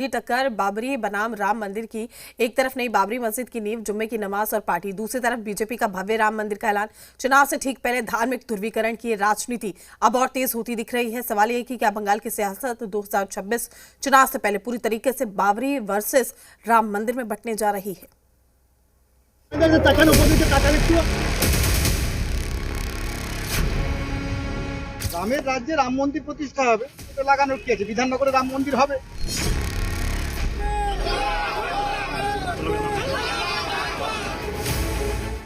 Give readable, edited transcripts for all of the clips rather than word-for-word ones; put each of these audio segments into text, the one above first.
ये टक्कर बाबरी बनाम राम मंदिर की। एक तरफ नई बाबरी मस्जिद की नींव, जुम्मे की नमाज और पार्टी, दूसरी तरफ बीजेपी का भव्य राम मंदिर का ऐलान। चुनाव से ठीक पहले धार्मिक ध्रुवीकरण की राजनीति अब और तेज होती दिख रही है। सवाल ये कि क्या बंगाल की सियासत 2026 चुनाव से पहले पूरी तरीके से बाबरी वर्सेस राम मंदिर में बंटने जा रही है। রামের রাজ্যে রাম মন্দির প্রতিষ্ঠা হবে, এটা লাগানোর কি আছে? বিধাননগরে রাম মন্দির হবে।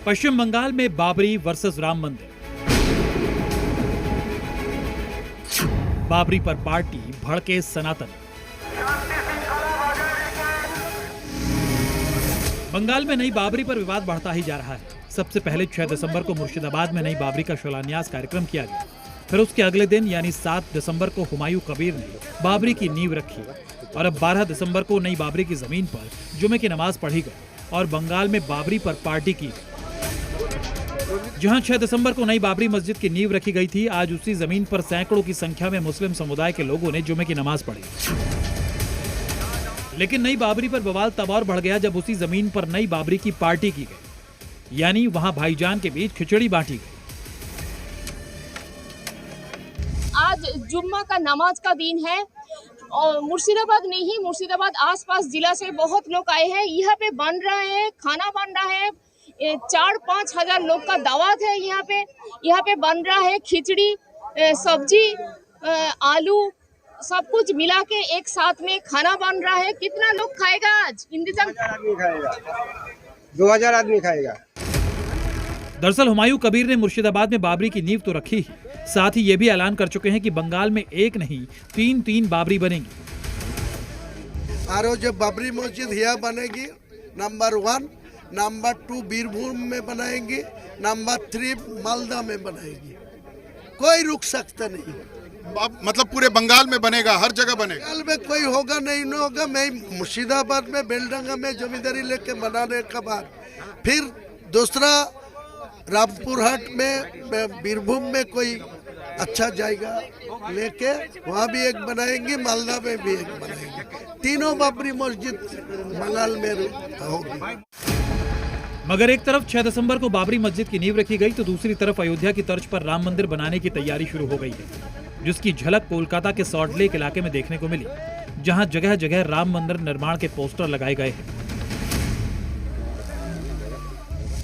पश्चिम बंगाल में बाबरी वर्सेस राम मंदिर। बाबरी पर पार्टी, भड़के सनातन। बंगाल में नई बाबरी पर विवाद बढ़ता ही जा रहा है। सबसे पहले 6 दिसंबर को मुर्शिदाबाद में नई बाबरी का शिलान्यास कार्यक्रम किया गया। फिर उसके अगले दिन यानी 7 दिसंबर को हुमायूं कबीर ने बाबरी की नींव रखी और अब 12 दिसंबर को नई बाबरी की जमीन पर जुमे की नमाज पढ़ी गई और बंगाल में बाबरी पर पार्टी की गई। जहां 6 दिसंबर को नई बाबरी मस्जिद की नींव रखी गई थी, आज उसी जमीन पर सैकड़ों की संख्या में मुस्लिम समुदाय के लोगों ने जुमे की नमाज पढ़ी। लेकिन नई बाबरी पर बवाल तब और बढ़ गया जब उसी जमीन पर नई बाबरी की पार्टी की गई, यानी वहां भाईजान के बीच खिचड़ी बांटी गई। आज जुम्मा का नमाज का दिन है और मुर्शिदाबाद नहीं, मुर्शिदाबाद आसपास जिला से बहुत लोग आए हैं। यहाँ पे बन रहा है, खाना बन रहा है, 4-5 हजार लोग का दावत है। यहाँ पे बन रहा है खिचड़ी, सब्जी, आलू, सब कुछ मिला के एक साथ में खाना बन रहा है। कितना लोग खाएगा आज? इंतजाम 2000 आदमी खाएगा। दरअसल हुमायूं कबीर ने मुर्शिदाबाद में बाबरी की नींव तो रखी ही, साथ ही ये भी ऐलान कर चुके हैं कि बंगाल में एक नहीं 3 बाबरी बनेंगी। और जो बाबरी मस्जिद यहाँ बनेगी, नंबर 1, नंबर 2 बीरभूम में बनाएंगे, नंबर 3 मालदा में बनाएंगी। कोई रुक सकता नहीं। मतलब पूरे बंगाल में बनेगा, हर जगह बनेगा। बंगाल में कोई होगा नहीं न होगा। मैं मुर्शिदाबाद में बेलडंगा में जमींदारी लेके बनाने के बाद फिर दूसरा रामपुरहाट में, बीरभूम में कोई अच्छा जाएगा लेके वहाँ भी एक बनाएंगे, मालदा में भी एक बनाएंगे। तीनों बाबरी मस्जिद बंगाल में होगी। मगर एक तरफ 6 दिसंबर को बाबरी मस्जिद की नींव रखी गई तो दूसरी तरफ अयोध्या की तर्ज पर राम मंदिर बनाने की तैयारी शुरू हो गई है, जिसकी झलक कोलकाता के सॉल्ट लेक इलाके में देखने को मिली, जहां जगह जगह राम मंदिर निर्माण के पोस्टर लगाए गए हैं।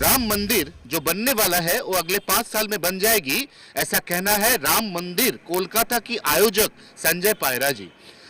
राम मंदिर जो बनने वाला है वो अगले 5 साल में बन जाएगी, ऐसा कहना है राम मंदिर कोलकाता की आयोजक संजय पायरा जी।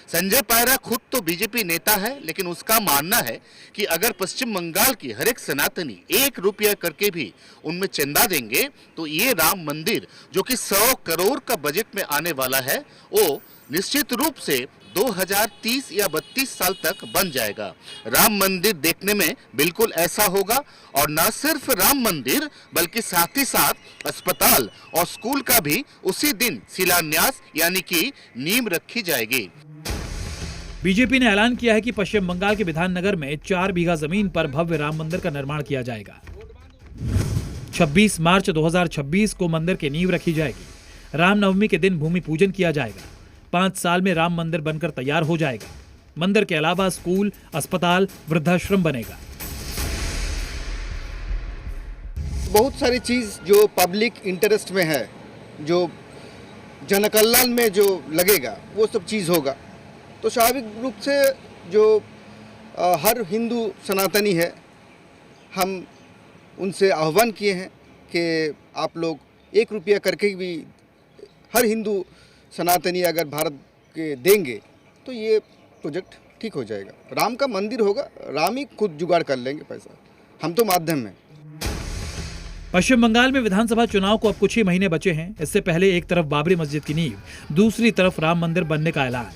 संजय पायरा खुद तो बीजेपी नेता है, लेकिन उसका मानना है कि अगर पश्चिम बंगाल की हर एक सनातनी 1 रुपया करके भी उनमें चंदा देंगे तो ये राम मंदिर जो कि 100 करोड़ का बजट में आने वाला है, वो निश्चित रूप से 2030 या 32 साल तक बन जाएगा। राम मंदिर देखने में बिल्कुल ऐसा होगा और न सिर्फ राम मंदिर बल्कि साथ ही साथ अस्पताल और स्कूल का भी उसी दिन शिलान्यास यानी कि नींव रखी जाएगी। बीजेपी ने ऐलान किया है कि पश्चिम बंगाल के विधाननगर में 4 बीघा जमीन पर भव्य राम मंदिर का निर्माण किया जाएगा। 26 मार्च 2026 को मंदिर की नींव रखी जाएगी। रामनवमी के दिन भूमि पूजन किया जाएगा। 5 साल में राम मंदिर बनकर तैयार हो जाएगा। मंदिर के अलावा स्कूल, अस्पताल, वृद्धाश्रम बनेगा। बहुत सारी चीज जो पब्लिक इंटरेस्ट में है, जो जनकल्याण में जो लगेगा, वो सब चीज होगा। तो स्वाभाविक रूप से जो हर हिंदू सनातनी है, हम उनसे आह्वान किए हैं कि आप लोग 1 रुपया करके भी हर हिंदू सनातनी अगर भारत के देंगे तो ये प्रोजेक्ट ठीक हो जाएगा। राम का मंदिर होगा, राम ही खुद जुगाड़ कर लेंगे पैसा, हम तो माध्यम हैं। पश्चिम बंगाल में विधानसभा चुनाव को अब कुछ ही महीने बचे हैं। इससे पहले एक तरफ बाबरी मस्जिद की नींव, दूसरी तरफ राम मंदिर बनने का ऐलान।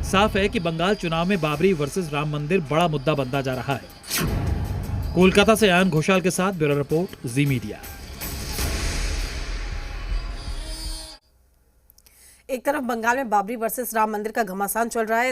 साफ है कि बंगाल चुनाव में बाबरी वर्सेस राम मंदिर बड़ा मुद्दा बनता जा रहा है। कोलकाता से आयन घोषाल के साथ ब्यूरो रिपोर्ट, जी मीडिया। एक तरफ बंगाल में बाबरी वर्सेस राम मंदिर का घमासान चल रहा है।